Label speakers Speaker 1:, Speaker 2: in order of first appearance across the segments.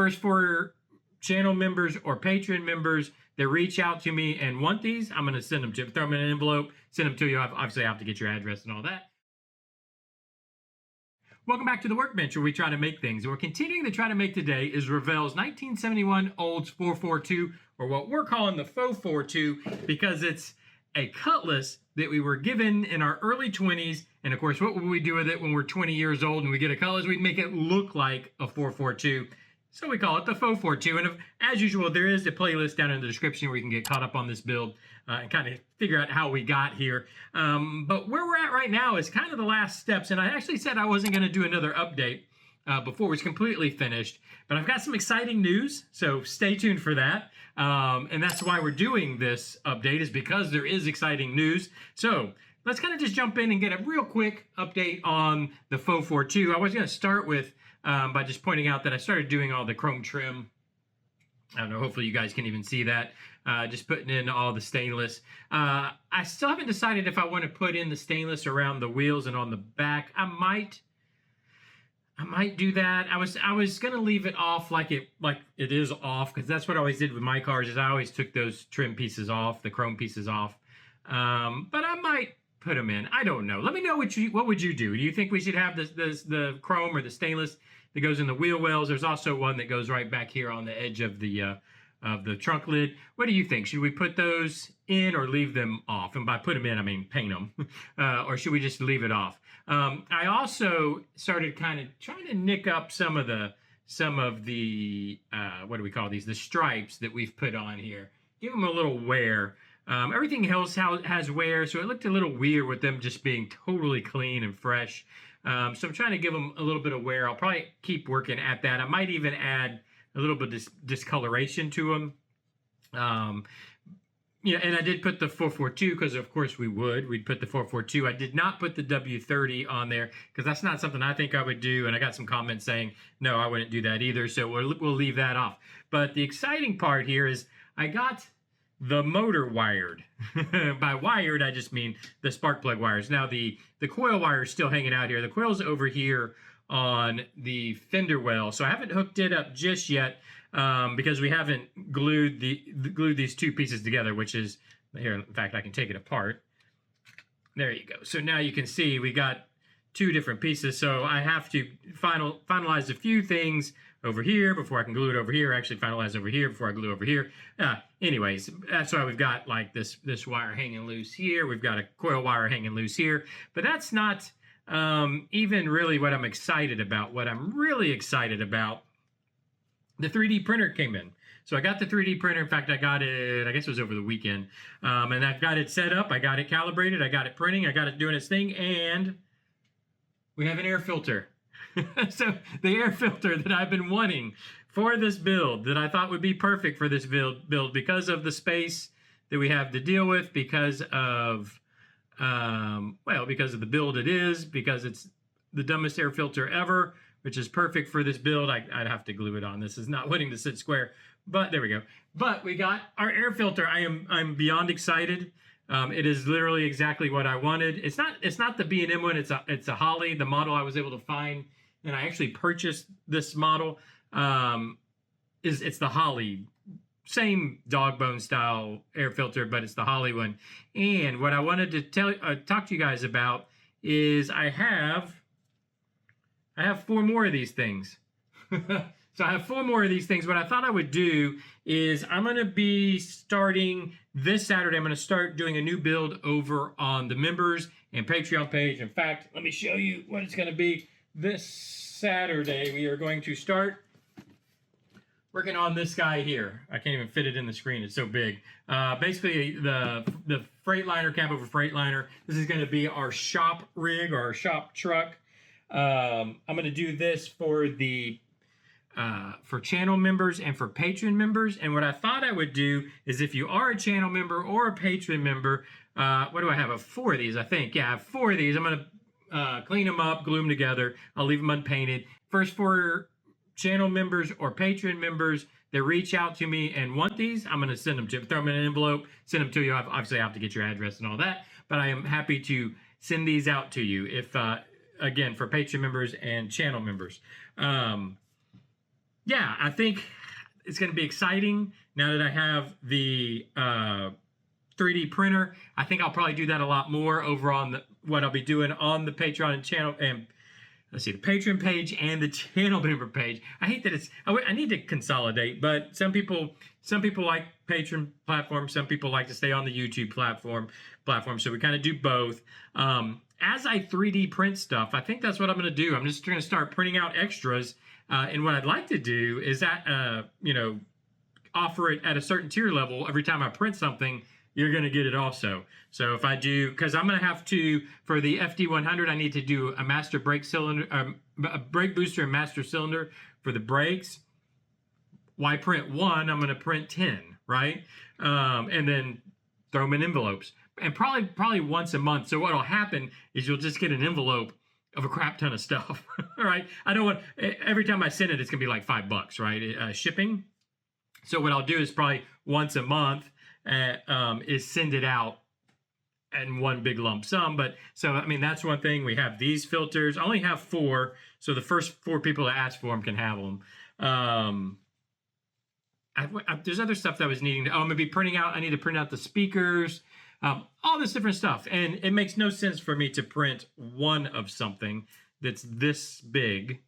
Speaker 1: First 4 channel members or patron members that reach out to me and want these, I'm going to send them to throw them in an envelope, send them to you. Obviously, I have to get your address and all that. Welcome back to the Workbench, where we try to make things. And we're continuing to try to make today is Revell's 1971 Olds 442, or what we're calling the Faux 42, because it's a cutlass that we were given in our early 20s. And of course, what would we do with it when we're 20 years old and we get a cutlass? We'd make it look like a 442. So we call it the Faux 42. And as usual, there is a playlist down in the description where you can get caught up on this build and kind of figure out how we got here. But where we're at right now is kind of the last steps. And I actually said I wasn't going to do another update before it was completely finished. But I've got some exciting news, so stay tuned for that. And that's why we're doing this update, is because there is exciting news. So let's kind of just jump in and get a real quick update on the Faux 42. I was going to start with by just pointing out that I started doing all the chrome trim. I don't know, hopefully you guys can even see that. Just putting in all the stainless. I still haven't decided if I want to put in the stainless around the wheels and on the back. I might do that. I was gonna leave it off like it is off, because that's what I always did with my cars, is I always took those trim pieces off, the chrome pieces off. But I might put them in. I don't know. Let me know what would you do? Do you think we should have the chrome or the stainless that goes in the wheel wells? There's also one that goes right back here on the edge of the trunk lid. What do you think? Should we put those in or leave them off? And by put them in, I mean paint them. Or should we just leave it off? I also started kind of trying to nick up some of the what do we call these? The stripes that we've put on here. Give them a little wear. Everything else has wear, so it looked a little weird with them just being totally clean and fresh. So I'm trying to give them a little bit of wear. I'll probably keep working at that. I might even add a little bit of discoloration to them. Yeah, and I did put the 442 because, of course, we'd put the 442. I did not put the W30 on there because that's not something I think I would do. And I got some comments saying, no, I wouldn't do that either. So we'll leave that off. But the exciting part here is I got the motor wired. By wired, I just mean the spark plug wires. Now, the coil wire is still hanging out here. The coil's over here on the fender well. So I haven't hooked it up just yet. Because we haven't glued these two pieces together, which is here. In fact, I can take it apart. There you go. So now you can see we got two different pieces. So I have to finalize a few things over here before I can glue it over here. Actually, finalize over here before I glue over here. Anyways, that's why we've got like this wire hanging loose here. We've got a coil wire hanging loose here. But that's not even really what I'm excited about. What I'm really excited about, the 3D printer came in. So I got the 3D printer. In fact, I got it, I guess it was over the weekend. And I've got it set up. I got it calibrated. I got it printing. I got it doing its thing. And we have an air filter. So the air filter that I've been wanting for this build, that I thought would be perfect for this build because of the space that we have to deal with, because of, because of the build it is, because it's the dumbest air filter ever, which is perfect for this build. I'd have to glue it on. This is not wanting to sit square, but there we go. But we got our air filter. I'm beyond excited. It is literally exactly what I wanted. It's not the B&M one. It's a Holley, the model I was able to find, and I actually purchased this model. It's the Holley, same dog bone style air filter, but it's the Holley one. And what I wanted to talk to you guys about is I have 4 more of these things. So I have 4 more of these things. What I thought I would do is I'm going to be starting this Saturday. I'm going to start doing a new build over on the members and Patreon page. In fact, let me show you what it's going to be. This Saturday, we are going to start working on this guy here. I can't even fit it in the screen. It's so big. Basically, the Freightliner, cab over Freightliner. This is going to be our shop rig, or our shop truck. I'm going to do this for for channel members and for patron members. And what I thought I would do is, if you are a channel member or a patron member, what do I have? 4 of these, I think. Yeah, I have 4 of these. I'm going to clean them up, glue them together. I'll leave them unpainted. First 4 channel members or patron members that reach out to me and want these, I'm going to send them to, throw them in an envelope, send them to you. Obviously, I have to get your address and all that, but I am happy to send these out to you if, again, for patron members and channel members. yeah, I think it's going to be exciting now that I have the 3D printer. I think I'll probably do that a lot more over on what I'll be doing on the Patreon channel and let's see, the Patreon page and the channel member page. I hate that I need to consolidate, but some people like Patreon platform, some people like to stay on the YouTube platform. So we kind of do both. As I 3D print stuff, I think that's what I'm going to do. I'm just going to start printing out extras. And what I'd like to do is that, offer it at a certain tier level. Every time I print something, you're going to get it also. So if I do, because I'm going to have to, for the FD100, I need to do a master brake cylinder, a brake booster and master cylinder for the brakes. Why print one? I'm going to print 10, right? And then throw them in envelopes. And probably once a month. So what'll happen is you'll just get an envelope of a crap ton of stuff. All right. I don't want, every time I send it, it's going to be like $5, right? Shipping. So what I'll do is probably once a month is send it out in one big lump sum. But so, I mean, that's one thing. We have these filters. I only have 4. So the first 4 people that ask for them can have them. There's other stuff that I was needing to, I'm going to be printing out. I need to print out the speakers, all this different stuff. And it makes no sense for me to print one of something that's this big.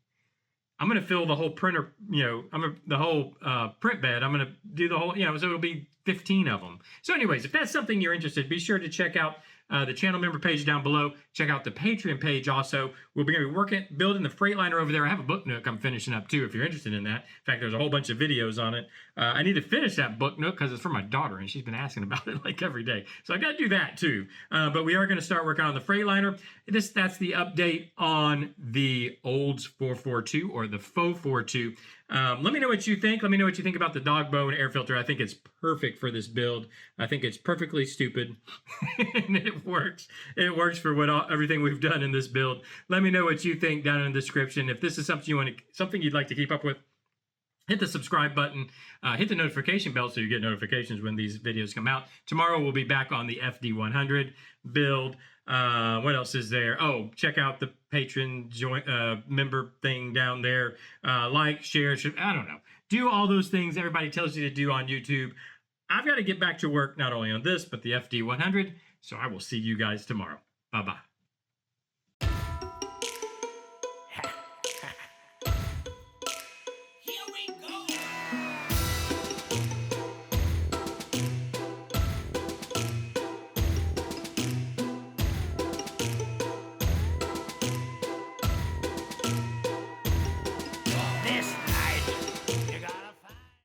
Speaker 1: I'm going to fill the whole printer, the whole print bed. I'm going to do the whole, so it'll be 15 of them. So anyways, if that's something you're interested, be sure to check out the channel member page down below. Check out the Patreon page also. We're going to be building the Freightliner over there. I have a book nook I'm finishing up too, if you're interested in that. In fact, there's a whole bunch of videos on it. I need to finish that book nook because it's for my daughter and she's been asking about it like every day. So I got to do that too. But we are going to start working on the Freightliner. That's the update on the Olds 442 or the Faux 42. Let me know what you think. Let me know what you think about the dog bone air filter. I think it's perfect for this build. I think it's perfectly stupid, and it works. It works for everything we've done in this build. Let me know what you think down in the description. If this is something you'd like to keep up with, hit the subscribe button, hit the notification bell so you get notifications when these videos come out. Tomorrow we'll be back on the FD100 build. What else is there? Oh, check out the Patreon member thing down there. Like, share, I don't know. Do all those things everybody tells you to do on YouTube. I've got to get back to work not only on this, but the FD100. So I will see you guys tomorrow. Bye-bye.